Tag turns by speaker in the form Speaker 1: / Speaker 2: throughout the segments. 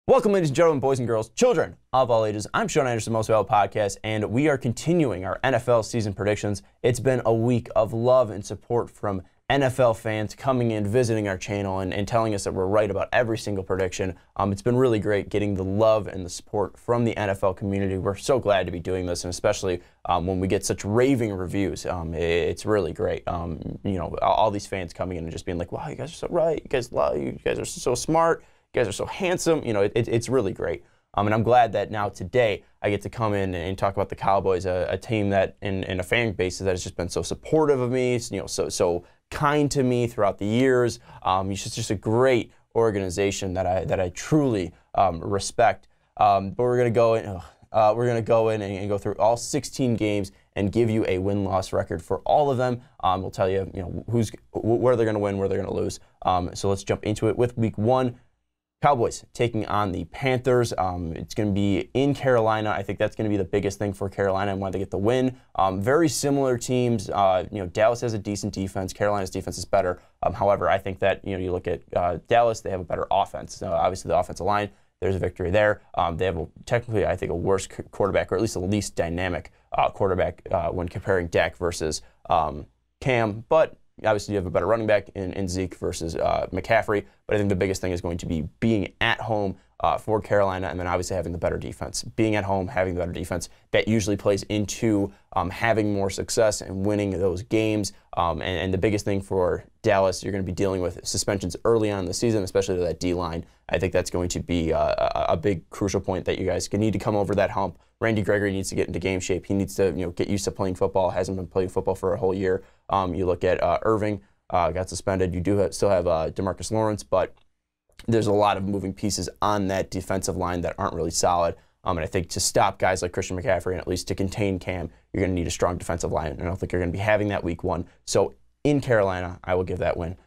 Speaker 1: Welcome, ladies and gentlemen, boys and girls, children of all ages. I'm Sean Anderson, Most Valuable Podcast, and we are continuing our NFL season predictions. It's been a week of love and support from NFL fans coming in, visiting our channel, and telling us that we're right about every single prediction. It's been really great getting the love and the support from the NFL community. We're so glad to be doing this, and especially when we get such raving reviews. It's really great. All these fans coming in and just being like, "Wow, you guys are so right. You guys are so smart. You guys are so handsome." It's really great. And I'm glad that now today I get to come in and talk about the Cowboys, a team that in a fan base that has just been so supportive of me, so kind to me throughout the years. It's just a great organization that I truly respect. But we're gonna go in. And go through all 16 games and give you a win-loss record for all of them. We'll tell you, where they're going to win, where they're going to lose. So let's jump into it with Week 1. Cowboys taking on the Panthers. It's going to be in Carolina. I think that's going to be the biggest thing for Carolina and why they get the win. Very similar teams. Dallas has a decent defense. Carolina's defense is better. However, I think that you look at Dallas, they have a better offense. Obviously, the offensive line, there's a victory there. They have technically, I think, a worse quarterback, or at least the least dynamic quarterback when comparing Dak versus Cam. But obviously, you have a better running back in Zeke versus McCaffrey, but I think the biggest thing is going to be being at home for Carolina, and then obviously having the better defense. Being at home, having the better defense, that usually plays into having more success and winning those games. And the biggest thing for Dallas, you're going to be dealing with suspensions early on in the season, especially to that D-line. I think that's going to be a big crucial point that you guys need to come over that hump. Randy Gregory needs to get into game shape. He needs to get used to playing football. Hasn't been playing football for a whole year. You look at Irving, got suspended. You still have DeMarcus Lawrence, but there's a lot of moving pieces on that defensive line that aren't really solid. And I think to stop guys like Christian McCaffrey and at least to contain Cam, you're going to need a strong defensive line. And I don't think you're going to be having that Week 1. So in Carolina, I will give that win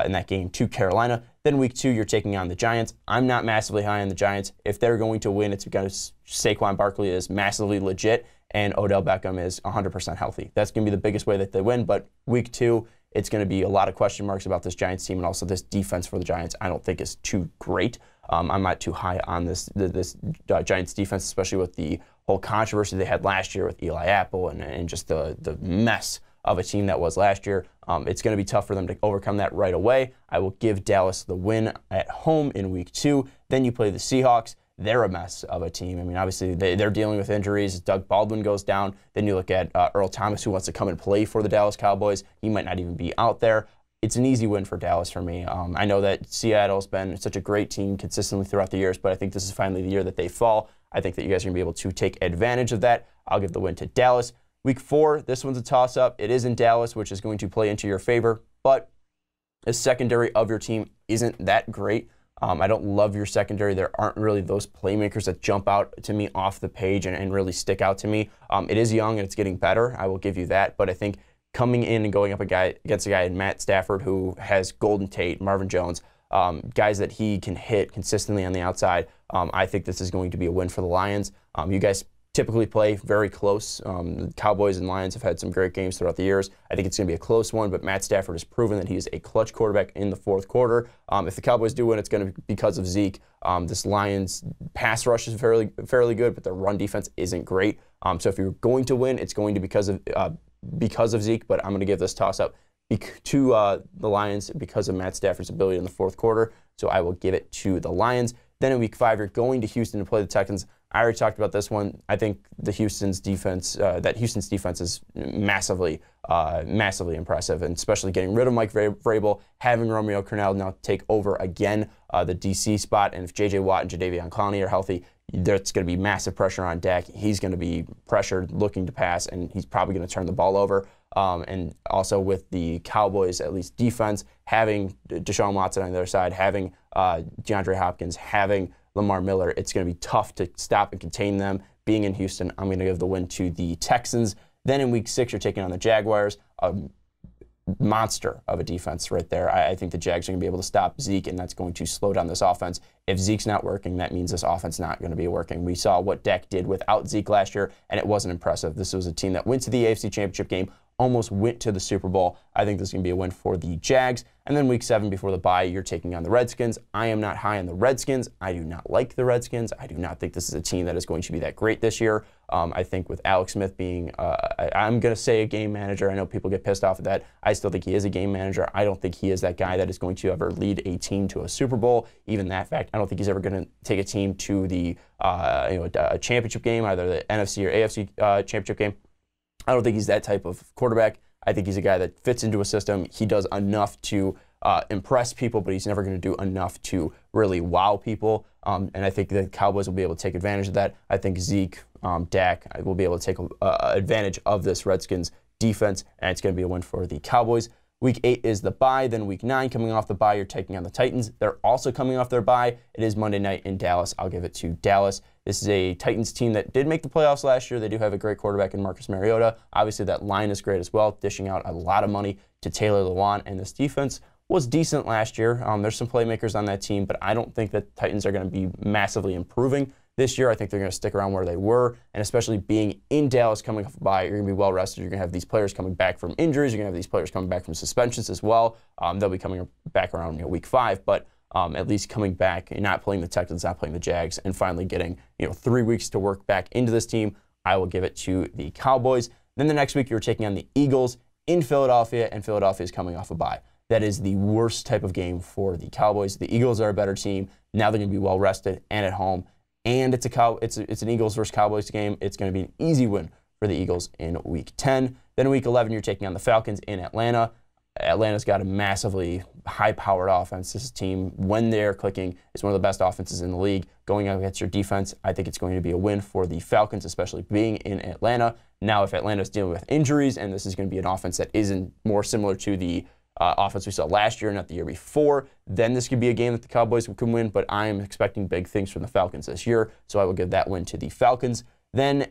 Speaker 1: in that game to Carolina. Then Week 2, you're taking on the Giants. I'm not massively high on the Giants. If they're going to win, it's because Saquon Barkley is massively legit and Odell Beckham is 100% healthy. That's going to be the biggest way that they win. But Week 2, it's going to be a lot of question marks about this Giants team, and also this defense for the Giants I don't think is too great. I'm not too high on this Giants defense, especially with the whole controversy they had last year with Eli Apple and just the mess of a team that was last year. It's going to be tough for them to overcome that right away. I will give Dallas the win at home in Week 2. Then you play the Seahawks. They're a mess of a team. I mean, obviously, they're dealing with injuries. Doug Baldwin goes down. Then you look at Earl Thomas, who wants to come and play for the Dallas Cowboys. He might not even be out there. It's an easy win for Dallas for me. I know that Seattle's been such a great team consistently throughout the years, but I think this is finally the year that they fall. I think that you guys are going to be able to take advantage of that. I'll give the win to Dallas. Week 4, this one's a toss-up. It is in Dallas, which is going to play into your favor, but the secondary of your team isn't that great. I don't love your secondary. There aren't really those playmakers that jump out to me off the page and really stick out to me. It is young and it's getting better. I will give you that. But I think coming in and going up against a guy in Matt Stafford who has Golden Tate, Marvin Jones, guys that he can hit consistently on the outside, I think this is going to be a win for the Lions. You guys typically play very close. The Cowboys and Lions have had some great games throughout the years. I think it's going to be a close one, but Matt Stafford has proven that he is a clutch quarterback in the fourth quarter. If the Cowboys do win, it's going to be because of Zeke. This Lions pass rush is fairly good, but their run defense isn't great. So if you're going to win, it's going to be because of Zeke, but I'm going to give this toss-up to the Lions because of Matt Stafford's ability in the fourth quarter. So I will give it to the Lions. Then in Week 5, you're going to Houston to play the Texans. I already talked about this one. I think Houston's defense is massively impressive, and especially getting rid of Mike Vrabel, having Romeo Crennel now take over again the DC spot. And if J.J. Watt and Jadeveon Clowney are healthy, there's going to be massive pressure on Dak. He's going to be pressured, looking to pass, and he's probably going to turn the ball over. And also with the Cowboys, at least defense, having Deshaun Watson on the other side, having DeAndre Hopkins, having Lamar Miller, it's going to be tough to stop and contain them. Being in Houston, I'm going to give the win to the Texans. Then in Week 6, you're taking on the Jaguars. Monster of a defense right there. I think the Jags are going to be able to stop Zeke, and that's going to slow down this offense. If Zeke's not working, that means this offense not going to be working. We saw what Dak did without Zeke last year, and it wasn't impressive. This was a team that went to the AFC Championship game almost went to the Super Bowl. I think this is going to be a win for the Jags. And then week 7 before the bye, you're taking on the Redskins. I am not high on the Redskins. I do not like the Redskins. I do not think this is a team that is going to be that great this year. I think with Alex Smith being, I'm going to say a game manager. I know people get pissed off at that. I still think he is a game manager. I don't think he is that guy that is going to ever lead a team to a Super Bowl. Even that fact, I don't think he's ever going to take a team to the a championship game, either the NFC or AFC championship game. I don't think he's that type of quarterback. I think he's a guy that fits into a system. He does enough to impress people, but he's never going to do enough to really wow people. And I think the Cowboys will be able to take advantage of that. I think Zeke, Dak will be able to take advantage of this Redskins defense, and it's going to be a win for the Cowboys. Week 8 is the bye. Then week 9, coming off the bye, you're taking on the Titans. They're also coming off their bye. It is Monday night in Dallas. I'll give it to Dallas. This is a Titans team that did make the playoffs last year. They do have a great quarterback in Marcus Mariota. Obviously, that line is great as well, dishing out a lot of money to Taylor Lewan, and this defense was decent last year. There's some playmakers on that team, but I don't think that Titans are going to be massively improving this year. I think they're going to stick around where they were, and especially being in Dallas coming off a bye, you're going to be well rested. You're going to have these players coming back from injuries. You're going to have these players coming back from suspensions as well. They'll be coming back around week 5, but at least coming back and not playing the Texans, not playing the Jags, and finally getting 3 weeks to work back into this team. I will give it to the Cowboys. Then the next week, you're taking on the Eagles in Philadelphia, and Philadelphia is coming off a bye. That is the worst type of game for the Cowboys. The Eagles are a better team. Now they're going to be well rested and at home. And it's an Eagles versus Cowboys game. It's going to be an easy win for the Eagles in week 10. Then in week 11, you're taking on the Falcons in Atlanta. Atlanta's got a massively high-powered offense. This team, when they're clicking, is one of the best offenses in the league. Going up against your defense, I think it's going to be a win for the Falcons, especially being in Atlanta. Now, if Atlanta's dealing with injuries, and this is going to be an offense that isn't more similar to the offense we saw last year, not the year before, then this could be a game that the Cowboys can win, but I am expecting big things from the Falcons this year, so I will give that win to the Falcons. Then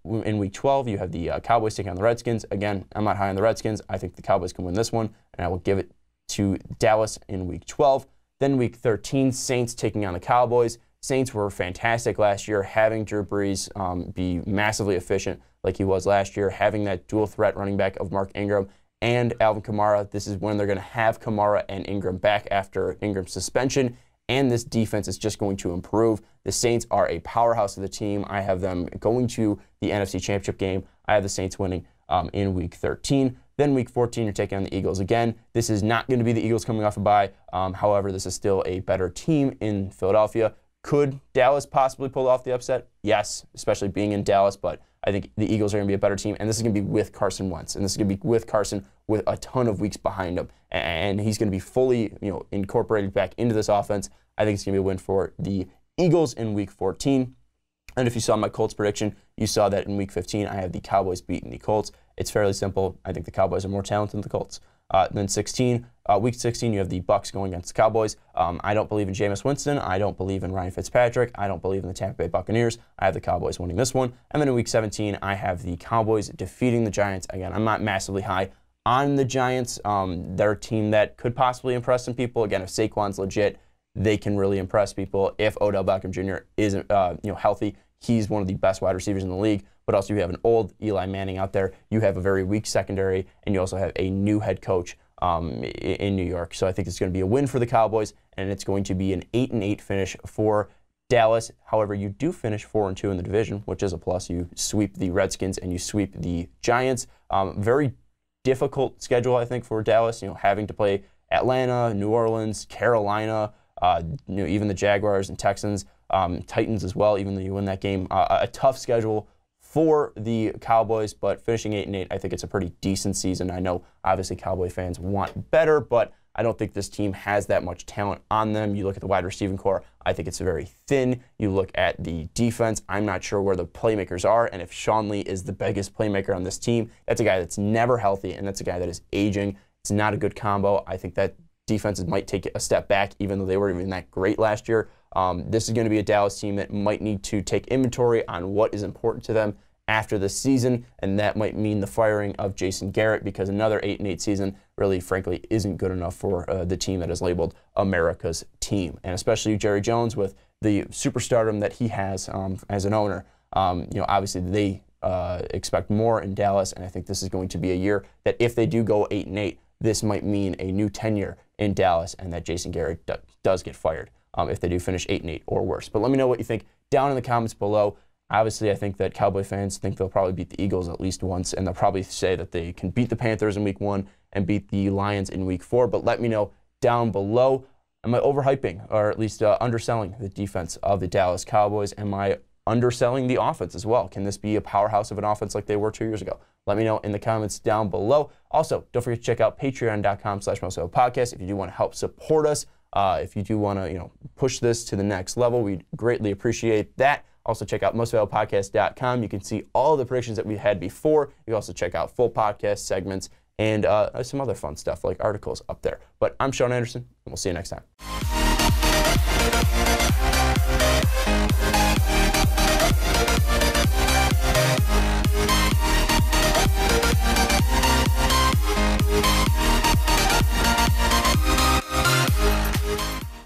Speaker 1: in week 12, you have the Cowboys taking on the Redskins. Again, I'm not high on the Redskins. I think the Cowboys can win this one, and I will give it to Dallas in week 12. Then week 13, Saints taking on the Cowboys. Saints were fantastic last year, having Drew Brees be massively efficient like he was last year, having that dual threat running back of Mark Ingram and Alvin Kamara. This is when they're going to have Kamara and Ingram back after Ingram's suspension, and this defense is just going to improve. The Saints are a powerhouse of the team. I have them going to the NFC Championship game. I have the Saints winning in week 13. Then week 14, you're taking on the Eagles again. This is not going to be the Eagles coming off a bye. However, this is still a better team in Philadelphia. Could Dallas possibly pull off the upset? Yes, especially being in Dallas, but I think the Eagles are going to be a better team, and this is going to be with Carson Wentz, and this is going to be with Carson with a ton of weeks behind him, and he's going to be fully incorporated back into this offense. I think it's going to be a win for the Eagles in week 14. And if you saw my Colts prediction, you saw that in week 15, I have the Cowboys beating the Colts. It's fairly simple. I think the Cowboys are more talented than the Colts. Then week 16, you have the Bucs going against the Cowboys. I don't believe in Jameis Winston. I don't believe in Ryan Fitzpatrick. I don't believe in the Tampa Bay Buccaneers. I have the Cowboys winning this one. And then in week 17, I have the Cowboys defeating the Giants. Again, I'm not massively high on the Giants. They're a team that could possibly impress some people. Again, if Saquon's legit, they can really impress people. If Odell Beckham Jr. is healthy, he's one of the best wide receivers in the league. But also you have an old Eli Manning out there. You have a very weak secondary, and you also have a new head coach in New York. So I think it's going to be a win for the Cowboys, and it's going to be an 8-8 finish for Dallas. However, you do finish 4-2 in the division, which is a plus. You sweep the Redskins and you sweep the Giants. Very difficult schedule, I think, for Dallas. Having to play Atlanta, New Orleans, Carolina, even the Jaguars and Texans, Titans as well, even though you win that game. A tough schedule for the Cowboys, but finishing 8-8, I think it's a pretty decent season. I know, obviously, Cowboy fans want better, but I don't think this team has that much talent on them. You look at the wide receiving core, I think it's very thin. You look at the defense, I'm not sure where the playmakers are, and if Sean Lee is the biggest playmaker on this team, that's a guy that's never healthy, and that's a guy that is aging. It's not a good combo. I think that defenses might take a step back, even though they weren't even that great last year. This is going to be a Dallas team that might need to take inventory on what is important to them after this season, and that might mean the firing of Jason Garrett, because another 8-8 season really, frankly, isn't good enough for the team that is labeled America's team, and especially Jerry Jones with the superstardom that he has as an owner. Obviously, they expect more in Dallas, and I think this is going to be a year that if they do go 8-8, this might mean a new tenure in Dallas and that Jason Garrett does get fired if they do finish 8-8 or worse. But let me know what you think down in the comments below. Obviously, I think that Cowboy fans think they'll probably beat the Eagles at least once, and they'll probably say that they can beat the Panthers in Week 1 and beat the Lions in Week 4. But let me know down below. Am I overhyping or at least underselling the defense of the Dallas Cowboys? Am I underselling the offense as well? Can this be a powerhouse of an offense like they were 2 years ago? Let me know in the comments down below. Also, don't forget to check out patreon.com/mostvaluable podcast if you do want to help support us. If you do want to, push this to the next level, we'd greatly appreciate that. Also, check out mostvaluablepodcast.com. You can see all the predictions that we had before. You can also check out full podcast segments and some other fun stuff like articles up there. But I'm Sean Anderson, and we'll see you next time.